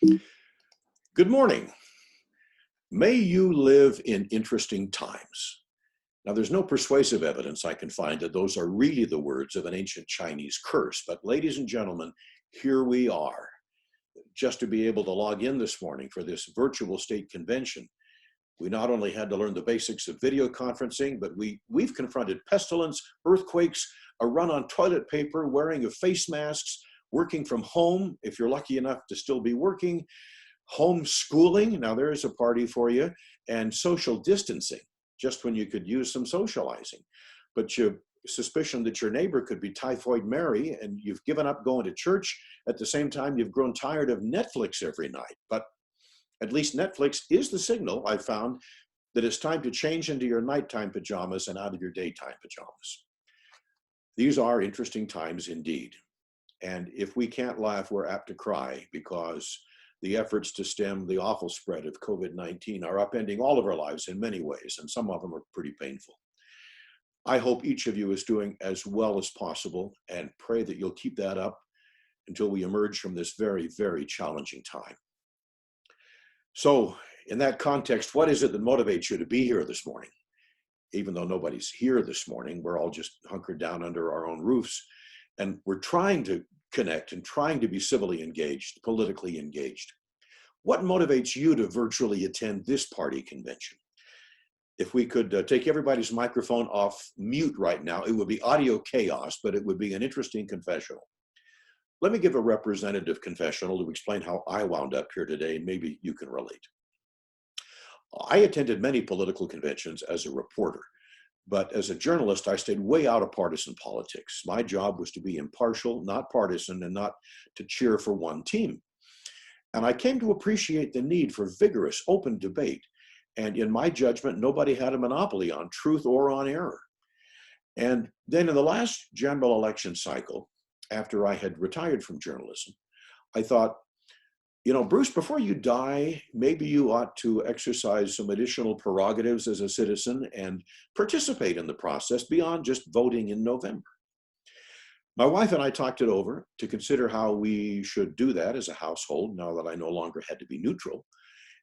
Good morning. May you live in interesting times. Now, there's no persuasive evidence I can find that those are really the words of an ancient Chinese curse, but ladies and gentlemen, here we are. Just to be able to log in this morning for this virtual state convention, we not only had to learn the basics of video conferencing, but we've confronted pestilence, earthquakes, a run on toilet paper, wearing of face masks, working from home, if you're lucky enough to still be working, homeschooling, now there is a party for you, and social distancing, just when you could use some socializing. But your suspicion that your neighbor could be Typhoid Mary, and you've given up going to church. At the same time, you've grown tired of Netflix every night. But at least Netflix is the signal, I found, that it's time to change into your nighttime pajamas and out of your daytime pajamas. These are interesting times indeed. And if we can't laugh, we're apt to cry, because the efforts to stem the awful spread of COVID-19 are upending all of our lives in many ways, and some of them are pretty painful. I hope each of you is doing as well as possible, and pray that you'll keep that up until we emerge from this very, very challenging time. So in that context, what is it that motivates you to be here this morning? Even though nobody's here this morning, we're all just hunkered down under our own roofs, and we're trying to connect and trying to be civilly engaged, politically engaged. What motivates you to virtually attend this party convention? If we could take everybody's microphone off mute right now, it would be audio chaos, but it would be an interesting confessional. Let me give a representative confessional to explain how I wound up here today, and maybe you can relate. I attended many political conventions as a reporter, but as a journalist, I stayed way out of partisan politics. My job was to be impartial, not partisan, and not to cheer for one team. And I came to appreciate the need for vigorous, open debate. And in my judgment, nobody had a monopoly on truth or on error. And then in the last general election cycle, after I had retired from journalism, I thought, you know, Bruce, before you die, maybe you ought to exercise some additional prerogatives as a citizen and participate in the process beyond just voting in November. My wife and I talked it over to consider how we should do that as a household, now that I no longer had to be neutral.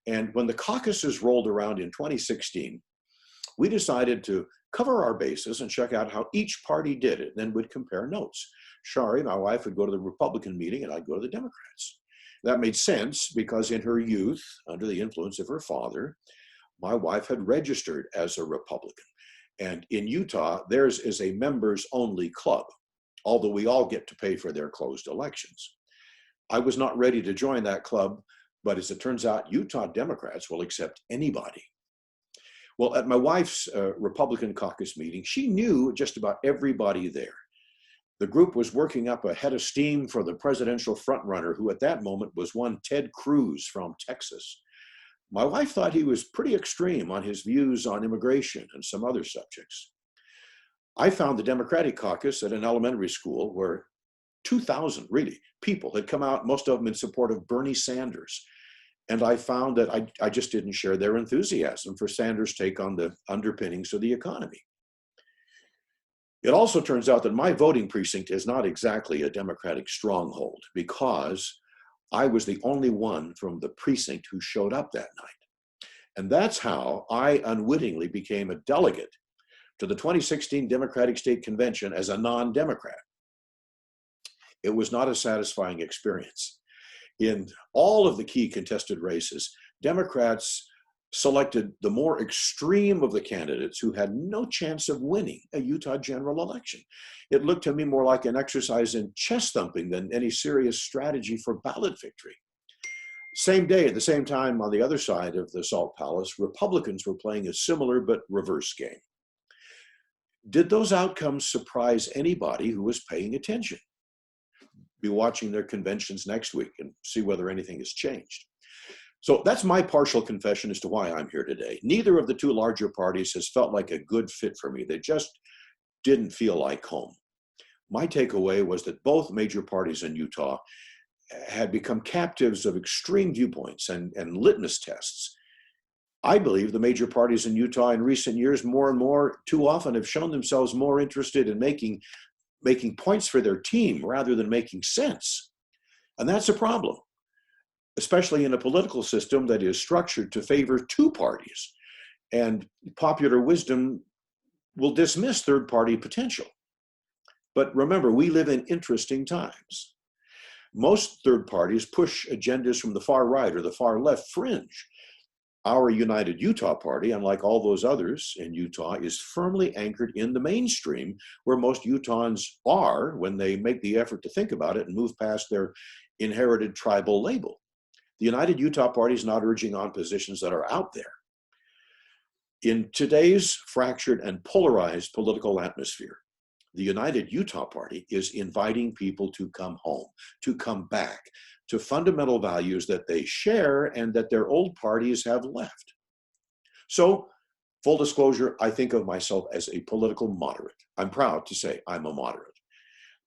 And when the caucuses rolled around in 2016, we decided to cover our bases and check out how each party did it, and then we'd compare notes. Shari, my wife, would go to the Republican meeting and I'd go to the Democrats. That made sense because in her youth, under the influence of her father, my wife had registered as a Republican. And in Utah, theirs is a members-only club, although we all get to pay for their closed elections. I was not ready to join that club, but as it turns out, Utah Democrats will accept anybody. Well, at my wife's Republican caucus meeting, she knew just about everybody there. The group was working up a head of steam for the presidential frontrunner, who at that moment was one Ted Cruz from Texas. My wife thought he was pretty extreme on his views on immigration and some other subjects. I found the Democratic caucus at an elementary school where 2,000 really people had come out, most of them in support of Bernie Sanders. And I found that I just didn't share their enthusiasm for Sanders' take on the underpinnings of the economy. It also turns out that my voting precinct is not exactly a Democratic stronghold, because I was the only one from the precinct who showed up that night. And that's how I unwittingly became a delegate to the 2016 Democratic State Convention as a non-Democrat. It was not a satisfying experience. In all of the key contested races, Democrats selected the more extreme of the candidates who had no chance of winning a Utah general election. It looked to me more like an exercise in chest thumping than any serious strategy for ballot victory. Same day, at the same time, on the other side of the Salt Palace, Republicans were playing a similar but reverse game. Did those outcomes surprise anybody who was paying attention? Be watching their conventions next week and see whether anything has changed. So that's my partial confession as to why I'm here today. Neither of the two larger parties has felt like a good fit for me. They just didn't feel like home. My takeaway was that both major parties in Utah had become captives of extreme viewpoints and litmus tests. I believe the major parties in Utah in recent years more and more too often have shown themselves more interested in making points for their team rather than making sense. And that's a problem. especially in a political system that is structured to favor two parties. And popular wisdom will dismiss third-party potential. But remember, we live in interesting times. Most third parties push agendas from the far right or the far left fringe. Our United Utah Party, unlike all those others in Utah, is firmly anchored in the mainstream, where most Utahns are when they make the effort to think about it and move past their inherited tribal label. The United Utah Party is not urging on positions that are out there. In today's fractured and polarized political atmosphere, the United Utah Party is inviting people to come home, to come back, to fundamental values that they share and that their old parties have left. So, full disclosure, I think of myself as a political moderate. I'm proud to say I'm a moderate.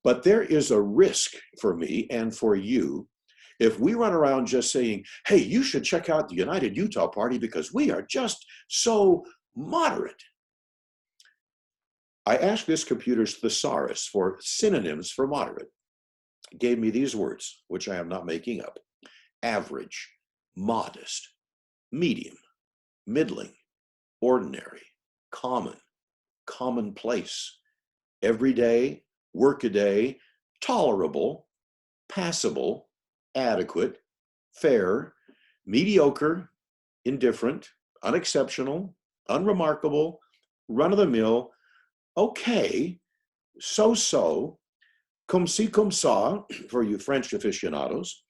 But there is a risk for me and for you if we run around just saying, hey, you should check out the United Utah Party because we are just so moderate. I asked this computer's thesaurus for synonyms for moderate. It gave me these words, which I am not making up: average, modest, medium, middling, ordinary, common, commonplace, everyday, workaday, tolerable, passable, adequate, fair, mediocre, indifferent, unexceptional, unremarkable, run-of-the-mill, okay, so-so, comme ci, comme ça, for you French aficionados,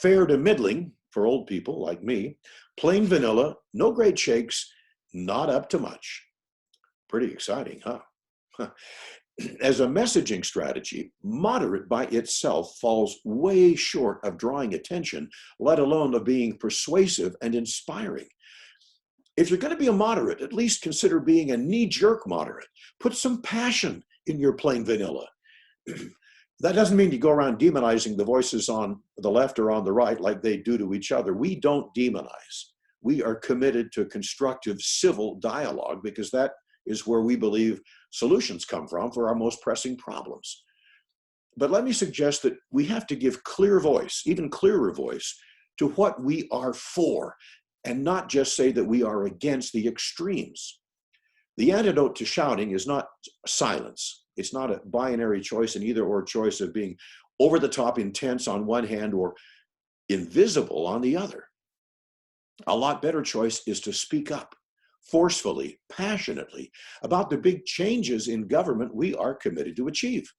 fair to middling, for old people like me, plain vanilla, no great shakes, not up to much. Pretty exciting, huh? As a messaging strategy, moderate by itself falls way short of drawing attention, let alone of being persuasive and inspiring. If you're going to be a moderate, at least consider being a knee-jerk moderate. Put some passion in your plain vanilla. That doesn't mean you go around demonizing the voices on the left or on the right like they do to each other. We don't demonize. We are committed to constructive civil dialogue because that is where we believe solutions come from for our most pressing problems. But let me suggest that we have to give clear voice, even clearer voice, to what we are for, and not just say that we are against the extremes. The antidote to shouting is not silence. It's not a binary choice, an either-or choice of being over-the-top intense on one hand or invisible on the other. A lot better choice is to speak up forcefully, passionately, about the big changes in government we are committed to achieve,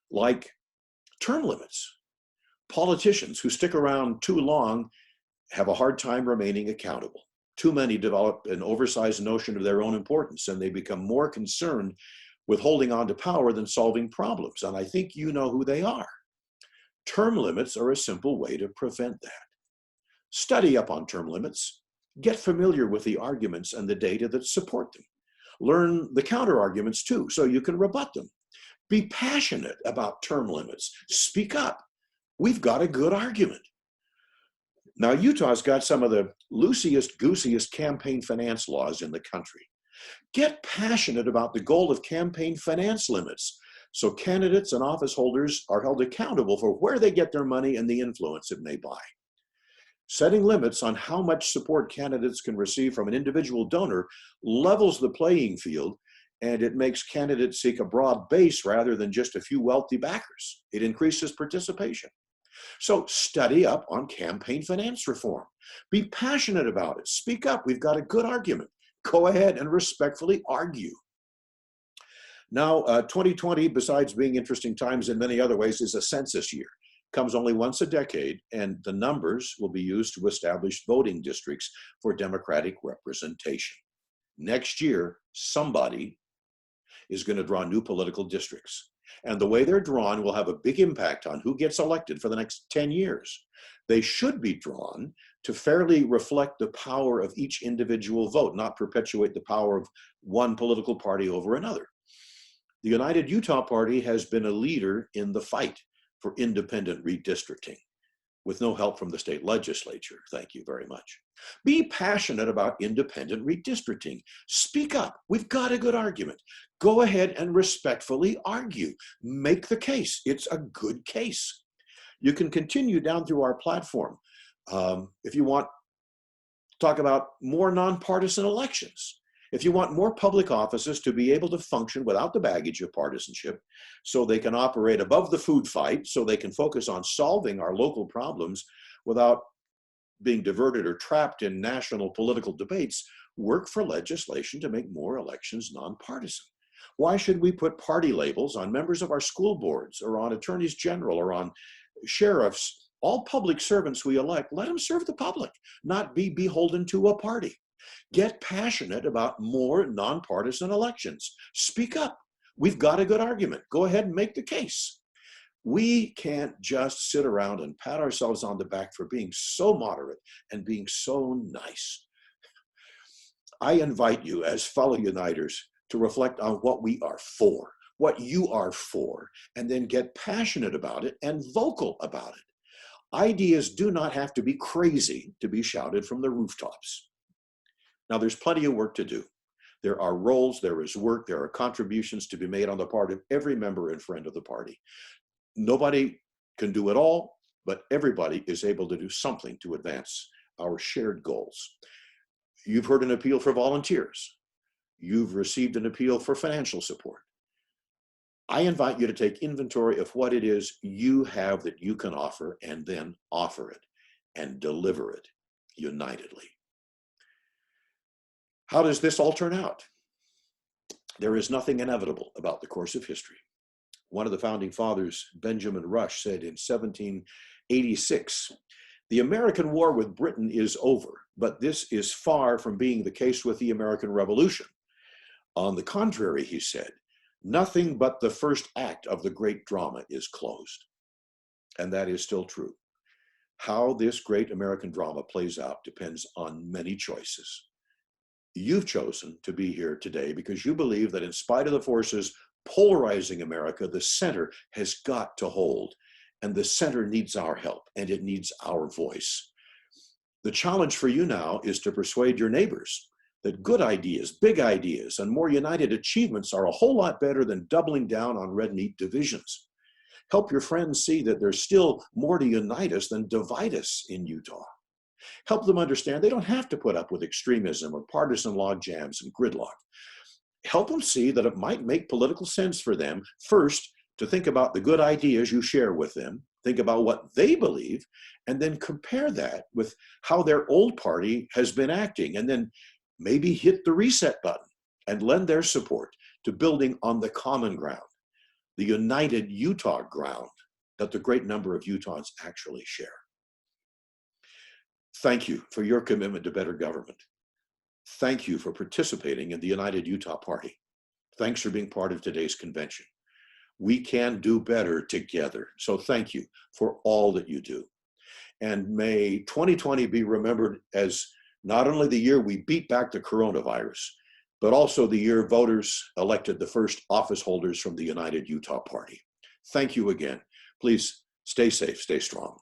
like term limits. Politicians who stick around too long have a hard time remaining accountable. Too many develop an oversized notion of their own importance, and they become more concerned with holding on to power than solving problems. And I think you know who they are. Term limits are a simple way to prevent that. Study up on term limits. Get familiar with the arguments and the data that support them. Learn the counter arguments too, so you can rebut them. Be passionate about term limits. Speak up. We've got a good argument. Now, Utah's got some of the loosest, goosiest campaign finance laws in the country. Get passionate about the goal of campaign finance limits so candidates and office holders are held accountable for where they get their money and the influence it may buy. Setting limits on how much support candidates can receive from an individual donor levels the playing field, and it makes candidates seek a broad base rather than just a few wealthy backers. It increases participation. So study up on campaign finance reform. Be passionate about it. Speak up. We've got a good argument. Go ahead and respectfully argue. Now, 2020, besides being interesting times in many other ways, is a census year. Comes only once a decade, and the numbers will be used to establish voting districts for Democratic representation. Next year, somebody is going to draw new political districts. And the way they're drawn will have a big impact on who gets elected for the next 10 years. They should be drawn to fairly reflect the power of each individual vote, not perpetuate the power of one political party over another. The United Utah Party has been a leader in the fight for independent redistricting, with no help from the state legislature. Thank you very much. Be passionate about independent redistricting. Speak up. We've got a good argument. Go ahead and respectfully argue. Make the case. It's a good case. You can continue down through our platform. If you want, talk about more nonpartisan elections. If you want more public offices to be able to function without the baggage of partisanship, so they can operate above the food fight, so they can focus on solving our local problems without being diverted or trapped in national political debates, work for legislation to make more elections nonpartisan. Why should we put party labels on members of our school boards or on attorneys general or on sheriffs? All public servants we elect, let them serve the public, not be beholden to a party. Get passionate about more nonpartisan elections. Speak up. We've got a good argument. Go ahead and make the case. We can't just sit around and pat ourselves on the back for being so moderate and being so nice. I invite you as fellow Uniters to reflect on what we are for, what you are for, and then get passionate about it and vocal about it. Ideas do not have to be crazy to be shouted from the rooftops. Now, there's plenty of work to do. There are roles, there is work, there are contributions to be made on the part of every member and friend of the party. Nobody can do it all, but everybody is able to do something to advance our shared goals. You've heard an appeal for volunteers. You've received an appeal for financial support. I invite you to take inventory of what it is you have that you can offer, and then offer it and deliver it unitedly. How does this all turn out? There is nothing inevitable about the course of history. One of the founding fathers, Benjamin Rush, said in 1786, "The American war with Britain is over, but this is far from being the case with the American Revolution. On the contrary," he said, "nothing but the first act of the great drama is closed." And that is still true. How this great American drama plays out depends on many choices. You've chosen to be here today because you believe that in spite of the forces polarizing America, the center has got to hold, and the center needs our help, and it needs our voice. The challenge for you now is to persuade your neighbors that good ideas, big ideas, and more united achievements are a whole lot better than doubling down on red meat divisions. Help your friends see that there's still more to unite us than divide us in Utah. Help them understand they don't have to put up with extremism or partisan log jams and gridlock. Help them see that it might make political sense for them, first, to think about the good ideas you share with them, think about what they believe, and then compare that with how their old party has been acting, and then maybe hit the reset button and lend their support to building on the common ground, the united Utah ground that the great number of Utahns actually share. Thank you for your commitment to better government. Thank you for participating in the United Utah Party. Thanks for being part of today's convention. We can do better together. So thank you for all that you do. And may 2020 be remembered as not only the year we beat back the coronavirus, but also the year voters elected the first office holders from the United Utah Party. Thank you again. Please stay safe, stay strong.